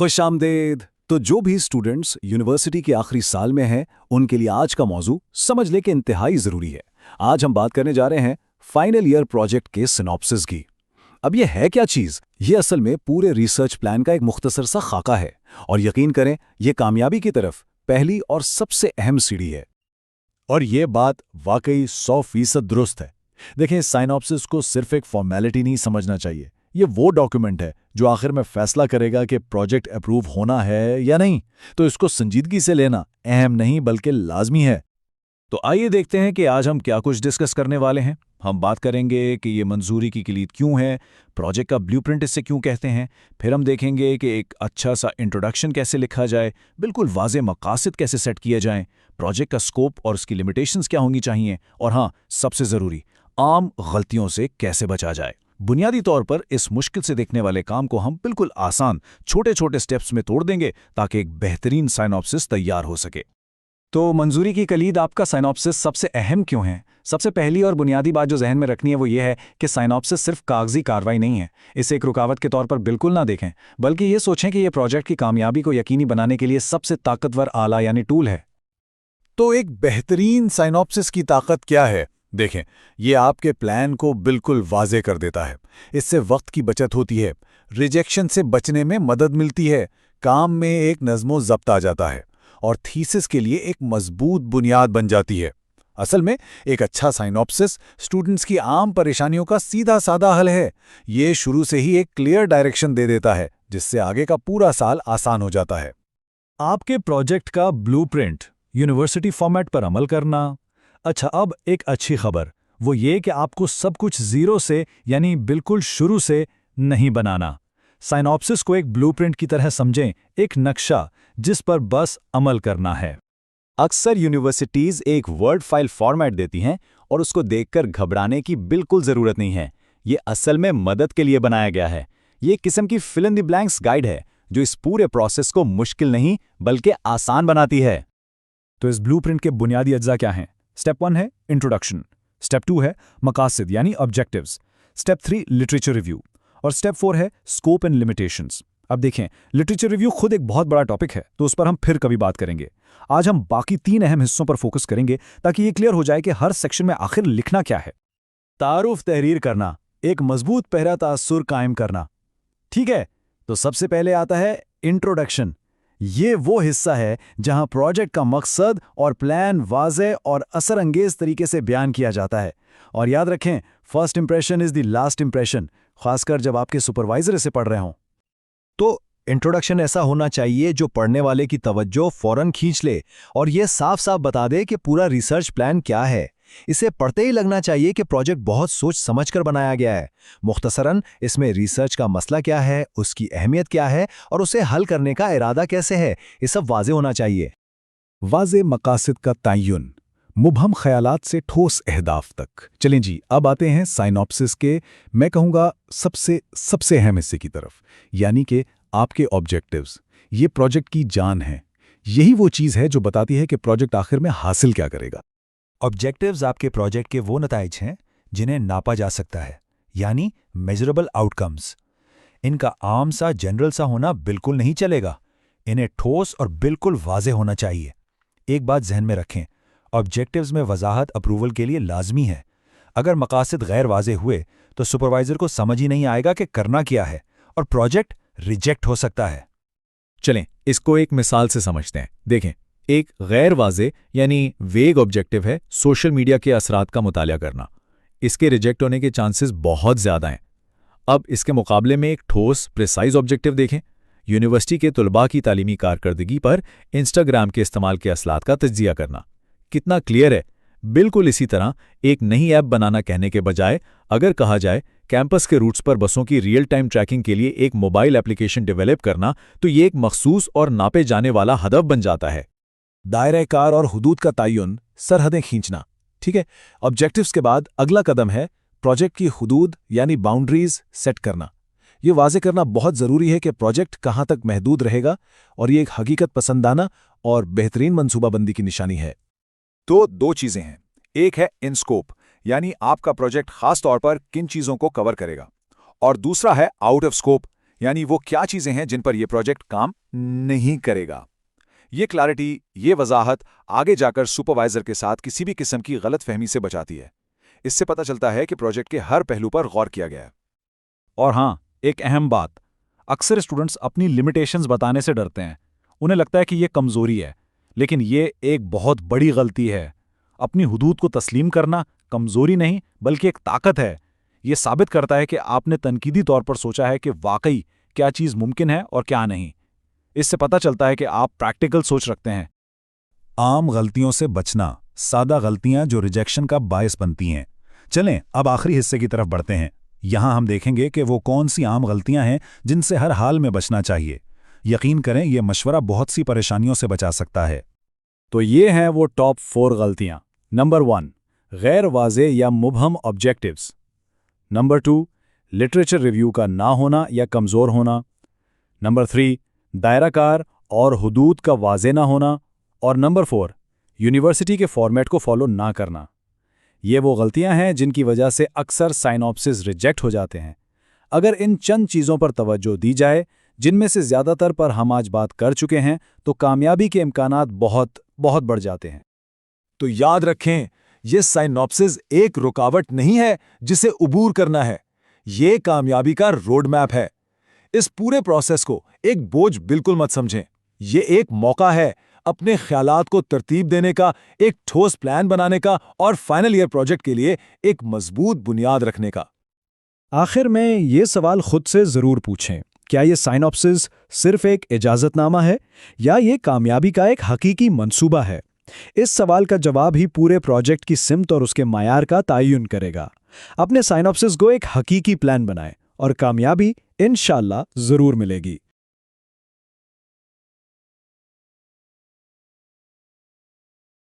खुश आमदेद। तो जो भी स्टूडेंट्स यूनिवर्सिटी के आखिरी साल में हैं, उनके लिए आज का मौजू समझ ले कि इंतहाई ज़रूरी है। आज हम बात करने जा रहे हैं फाइनल ईयर प्रोजेक्ट के सिनॉप्सिस की। अब ये है क्या चीज़? ये असल में पूरे रिसर्च प्लान का एक मुख्तसर सा खाका है, और यकीन करें ये कामयाबी की तरफ पहली और सबसे अहम सीढ़ी है। और ये बात वाकई 100% दुरुस्त है। देखें, साइनॉप्सिस को सिर्फ एक फॉर्मेलिटी नहीं समझना चाहिए। ये वो डॉक्यूमेंट है जो आखिर में फैसला करेगा कि प्रोजेक्ट अप्रूव होना है या नहीं। तो इसको संजीदगी से लेना अहम नहीं बल्कि लाजमी है। तो आइए देखते हैं कि आज हम क्या कुछ डिस्कस करने वाले हैं। हम बात करेंगे कि ये मंजूरी की किलीद क्यों है, प्रोजेक्ट का ब्लूप्रिंट इससे क्यों कहते हैं। फिर हम देखेंगे कि एक अच्छा सा इंट्रोडक्शन कैसे लिखा जाए, बिल्कुल वाज़े मकासद कैसे सेट किए जाएं, प्रोजेक्ट का स्कोप और उसकी लिमिटेशंस क्या होंगी चाहिए, और हाँ, सबसे ज़रूरी, आम गलतियों से कैसे बचा जाए। बुनियादी तौर पर इस मुश्किल से देखने वाले काम को हम बिल्कुल आसान छोटे छोटे स्टेप्स में तोड़ देंगे ताकि एक बेहतरीन साइनॉप्सिस तैयार हो सके। तो मंजूरी की कलीद आपका साइनॉप्सिस सबसे अहम क्यों है? सबसे पहली और बुनियादी बात जो जहन में रखनी है वो ये है कि साइनॉप्सिस सिर्फ कागजी कार्रवाई नहीं है। इसे एक रुकावट के तौर पर बिल्कुल ना देखें, बल्कि ये सोचें कि ये प्रोजेक्ट की कामयाबी को यकीनी बनाने के लिए सबसे ताकतवर आला यानी टूल है। तो एक बेहतरीन साइनॉप्सिस की ताकत क्या है? देखें, ये आपके प्लान को बिल्कुल वाज़े कर देता है। इससे वक्त की बचत होती है, रिजेक्शन से बचने में मदद मिलती है, काम में एक नज़्मो ज़ब्त आ जाता है और थीसिस के लिए एक मजबूत बुनियाद बन जाती है। असल में एक अच्छा साइनॉप्सिस स्टूडेंट्स की आम परेशानियों का सीधा साधा हल है। ये शुरू से ही एक क्लियर डायरेक्शन दे देता है, जिससे आगे का पूरा साल आसान हो जाता है। आपके प्रोजेक्ट का ब्लूप्रिंट यूनिवर्सिटी फॉर्मेट पर अमल करना। अच्छा, अब एक अच्छी खबर, वो ये कि आपको सब कुछ जीरो से यानी बिल्कुल शुरू से नहीं बनाना। साइनॉप्सिस को एक ब्लूप्रिंट की तरह समझें, एक नक्शा जिस पर बस अमल करना है। अक्सर यूनिवर्सिटीज़ एक वर्ड फाइल फॉर्मेट देती हैं और उसको देखकर घबराने की बिल्कुल ज़रूरत नहीं है। ये असल में मदद के लिए बनाया गया है। ये एक किस्म की fill in the blanks guide है जो इस पूरे प्रोसेस को मुश्किल नहीं बल्कि आसान बनाती है। तो इस ब्लूप्रिंट के बुनियादी अज्जा क्या हैं? स्टेप 1 है इंट्रोडक्शन, स्टेप 2 है मकासद यानी ऑब्जेक्टिव्स, स्टेप 3 लिटरेचर रिव्यू, और स्टेप 4 है स्कोप एंड लिमिटेशंस। अब देखें, लिटरेचर रिव्यू खुद एक बहुत बड़ा टॉपिक है, तो उस पर हम फिर कभी बात करेंगे। आज हम बाकी 3 अहम हिस्सों पर फोकस करेंगे ताकि ये क्लियर हो जाए कि हर सेक्शन में आखिर लिखना क्या है। तारुफ तहरीर करना, एक मजबूत पहरा तासुर कायम करना। ठीक है, तो सबसे पहले आता है इंट्रोडक्शन। ये वो हिस्सा है जहां प्रोजेक्ट का मकसद और प्लान वाज़े और असरअंगेज तरीके से बयान किया जाता है। और याद रखें, first impression is the last impression, खासकर जब आपके सुपरवाइजर इसे पढ़ रहे हों। तो इंट्रोडक्शन ऐसा होना चाहिए जो पढ़ने वाले की तवज्जो फौरन खींच ले और यह साफ साफ बता दे कि पूरा रिसर्च प्लान क्या है। इसे पढ़ते ही लगना चाहिए कि प्रोजेक्ट बहुत सोच समझकर बनाया गया है। मुख्तसरन इसमें रिसर्च का मसला क्या है, उसकी अहमियत क्या है और उसे हल करने का इरादा कैसे है, ये सब वाज़े होना चाहिए। वाज़े मकासद का तयन, मुबहम ख्यालात से ठोस अहदाफ तक। चलें जी, अब आते हैं साइनॉप्सिस के, मैं कहूँगा सबसे अहम हिस्से की तरफ, यानी कि आपके ऑब्जेक्टिव्स। ये प्रोजेक्ट की जान है। यही वो चीज़ है जो बताती है कि प्रोजेक्ट आखिर में हासिल क्या करेगा। ऑब्जेक्टिव्स आपके प्रोजेक्ट के वो नताइज हैं जिन्हें नापा जा सकता है, यानी मेजरेबल आउटकम्स। इनका आम सा जनरल सा होना बिल्कुल नहीं चलेगा। इन्हें ठोस और बिल्कुल वाज़े होना चाहिए। एक बात जहन में रखें, ऑब्जेक्टिव्स में वजाहत अप्रूवल के लिए लाजमी है। अगर मकासद गैर वाज़े हुए तो सुपरवाइजर को समझ ही नहीं आएगा कि करना क्या है और प्रोजेक्ट रिजेक्ट हो सकता है। चलें, इसको एक मिसाल से समझते हैं। देखें, एक गैर वाज़े यानी वेग ऑब्जेक्टिव है सोशल मीडिया के असरात का मुताला करना। इसके रिजेक्ट होने के चांसेस बहुत ज़्यादा हैं। अब इसके मुकाबले में एक ठोस प्रिसाइज ऑब्जेक्टिव देखें, यूनिवर्सिटी के तुलबा की तालीमी कारकर्दगी पर इंस्टाग्राम के इस्तेमाल के असलात का तज्जिया करना। कितना क्लियर है। बिल्कुल इसी तरह एक नई ऐप बनाना कहने के बजाय अगर कहा जाए कैंपस के रूट्स पर बसों की रियल टाइम ट्रैकिंग के लिए एक मोबाइल एप्लीकेशन डेवलप करना, तो ये एक मखसूस और नापे जाने वाला हदफ बन जाता है। दायरे कार और हुदूद का तयन, सरहदें खींचना। ठीक है, ऑब्जेक्टिव्स के बाद अगला कदम है प्रोजेक्ट की हुदूद यानी बाउंड्रीज सेट करना। ये वाज़े करना बहुत ज़रूरी है कि प्रोजेक्ट कहाँ तक महदूद रहेगा, और ये एक हकीकत पसंदाना और बेहतरीन मनसूबाबंदी की निशानी है। तो 2 चीज़ें हैं, एक है इन स्कोप यानी आपका प्रोजेक्ट खास तौर पर किन चीज़ों को कवर करेगा, और दूसरा है आउट ऑफ स्कोप यानी वो क्या चीज़ें हैं जिन पर यह प्रोजेक्ट काम नहीं करेगा। ये क्लैरिटी, ये वजाहत आगे जाकर सुपरवाइजर के साथ किसी भी किस्म की गलतफहमी से बचाती है। इससे पता चलता है कि प्रोजेक्ट के हर पहलू पर गौर किया गया है। और हाँ, एक अहम बात, अक्सर स्टूडेंट्स अपनी लिमिटेशंस बताने से डरते हैं। उन्हें लगता है कि ये कमज़ोरी है, लेकिन ये एक बहुत बड़ी गलती है। अपनी हुदूद को तस्लीम करना कमज़ोरी नहीं बल्कि एक ताकत है। ये साबित करता है कि आपने तनकीदी तौर पर सोचा है कि वाकई क्या चीज़ मुमकिन है और क्या नहीं। इससे पता चलता है कि आप प्रैक्टिकल सोच रखते हैं। आम गलतियों से बचना, सादा गलतियां जो रिजेक्शन का बायस बनती हैं। चलें अब आखिरी हिस्से की तरफ बढ़ते हैं। यहां हम देखेंगे कि वो कौन सी आम गलतियां हैं जिनसे हर हाल में बचना चाहिए। यकीन करें, ये मशवरा बहुत सी परेशानियों से बचा सकता है। तो ये हैं वो टॉप 4 गलतियां। नंबर 1, गैर वाज़े या मुबहम ऑब्जेक्टिव्स। नंबर 2, लिटरेचर रिव्यू का ना होना या कमज़ोर होना। नंबर 3, दायराकार और हुदूद का वाज़े ना होना। और नंबर 4, यूनिवर्सिटी के फॉर्मेट को फॉलो ना करना। ये वो गलतियां हैं जिनकी वजह से अक्सर साइनॉप्सिस रिजेक्ट हो जाते हैं। अगर इन चंद चीज़ों पर तवज्जो दी जाए, जिनमें से ज़्यादातर पर हम आज बात कर चुके हैं, तो कामयाबी के इम्कानात बहुत बहुत बढ़ जाते हैं। तो याद रखें, ये साइनॉप्सिस एक रुकावट नहीं है जिसे उबूर करना है। ये कामयाबी का रोड मैप है। इस पूरे प्रोसेस को एक बोझ बिल्कुल मत समझें। ये एक मौका है अपने ख्यालात को तरतीब देने का, एक ठोस प्लान बनाने का और फाइनल ईयर प्रोजेक्ट के लिए एक मजबूत बुनियाद रखने का। आखिर में ये सवाल खुद से ज़रूर पूछें, क्या ये साइनॉप्सिस सिर्फ एक इजाज़तनामा है या ये कामयाबी का एक हकीकी मंसूबा है? इस सवाल का जवाब ही पूरे प्रोजेक्ट की सिमत और उसके मायार का तयन करेगा। अपने साइनॉप्सिस को एक हकीकी प्लान बनाएं और कामयाबी इंशाअल्लाह ज़रूर मिलेगी।